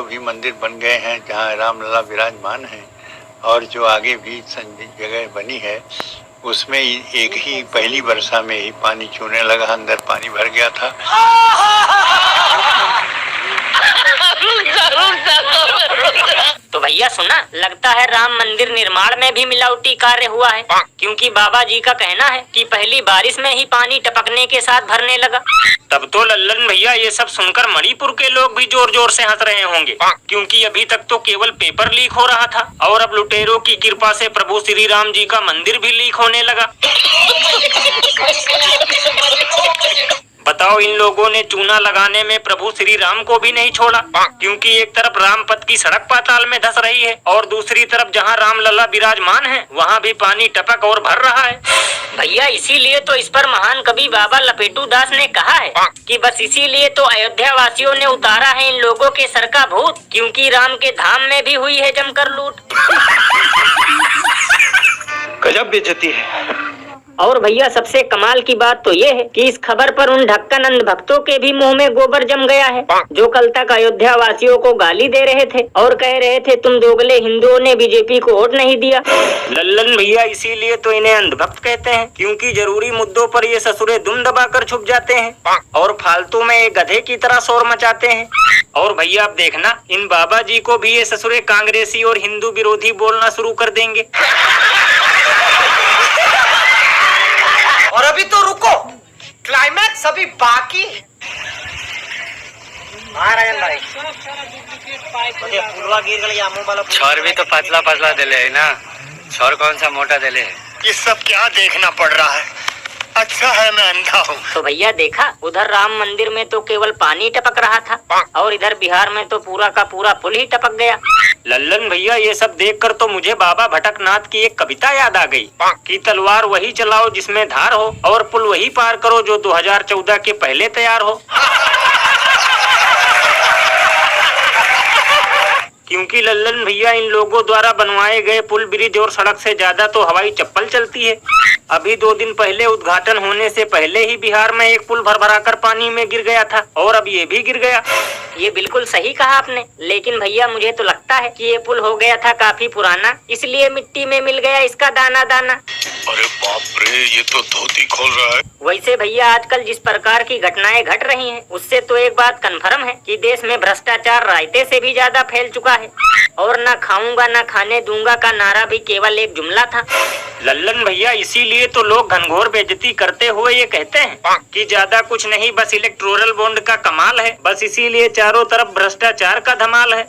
भी मंदिर बन गए हैं जहाँ रामलला विराजमान हैं, और जो आगे भी जगह बनी है उसमें एक ही पहली वर्षा में ही पानी छूने लगा, अंदर पानी भर गया था। तो भैया सुना, लगता है राम मंदिर निर्माण में भी मिलावटी कार्य हुआ है, क्योंकि बाबा जी का कहना है कि पहली बारिश में ही पानी टपकने के साथ भरने लगा। तब तो लल्लन भैया ये सब सुनकर मणिपुर के लोग भी जोर जोर से हंस रहे होंगे, क्योंकि अभी तक तो केवल पेपर लीक हो रहा था और अब लुटेरों की कृपा से प्रभु श्री राम जी का मंदिर भी लीक होने लगा। बताओ, इन लोगों ने चूना लगाने में प्रभु श्री राम को भी नहीं छोड़ा, क्योंकि एक तरफ रामपथ की सड़क पाताल में धंस रही है और दूसरी तरफ जहां रामलला विराजमान है वहां भी पानी टपक और भर रहा है। भैया इसीलिए तो इस पर महान कवि बाबा लपेटू दास ने कहा है कि बस इसीलिए तो अयोध्या वासियों ने उतारा है इन लोगों के सर का भूत, क्योंकि राम के धाम में भी हुई है जमकर लूट। गजब बेइज्जती है। और भैया सबसे कमाल की बात तो ये है कि इस खबर पर उन ढक्कन अंध भक्तों के भी मुंह में गोबर जम गया है, जो कल तक अयोध्या वासियों को गाली दे रहे थे और कह रहे थे तुम दोगले हिंदुओं ने बीजेपी को वोट नहीं दिया। लल्लन भैया इसीलिए तो इन्हें अंधभक्त कहते हैं, क्योंकि जरूरी मुद्दों पर ये ससुरे दुम दबाकर छुप जाते हैं और फालतू में एक गधे की तरह शोर मचाते हैं। और भैया अब देखना, इन बाबा जी को भी ये ससुरे कांग्रेसी और हिंदू विरोधी बोलना शुरू कर देंगे। और अभी तो रुको, क्लाइमैक्स अभी बाकी है। छर भी तो पतला पतला दिले है ना, छर कौन सा मोटा दिले है? ये सब क्या देखना पड़ रहा है? अच्छा है मैं अंधा हूँ। तो भैया देखा, उधर राम मंदिर में तो केवल पानी टपक रहा था और इधर बिहार में तो पूरा का पूरा पुल ही टपक गया। लल्लन भैया ये सब देखकर तो मुझे बाबा भटकनाथ की एक कविता याद आ गई कि तलवार वही चलाओ जिसमें धार हो और पुल वही पार करो जो 2014 के पहले तैयार हो। क्योंकि लल्लन भैया इन लोगों द्वारा बनवाए गए पुल, ब्रिज और सड़क से ज्यादा तो हवाई चप्पल चलती है। अभी 2 दिन पहले उद्घाटन होने से पहले ही बिहार में एक पुल भर कर पानी में गिर गया था और अब ये भी गिर गया। ये बिल्कुल सही कहा आपने, लेकिन भैया मुझे तो लगता है कि ये पुल हो गया था काफी पुराना, इसलिए मिट्टी में मिल गया इसका दाना दाना। अरे बाप रे, ये तो धोती खोल रहा है। वैसे भैया आजकल जिस प्रकार की घटनाएं घट रही हैं, उससे तो एक बात कन्फर्म है कि देश में भ्रष्टाचार रायते से भी ज्यादा फैल चुका है और ना खाऊंगा ना खाने दूंगा का नारा भी केवल एक जुमला था। लल्लन भैया इसीलिए तो लोग घनघोर बेइज्जती करते हुए ये कहते हैं कि ज्यादा कुछ नहीं, बस इलेक्टोरल बॉन्ड का कमाल है, बस इसीलिए चारों तरफ भ्रष्टाचार का धमाल है।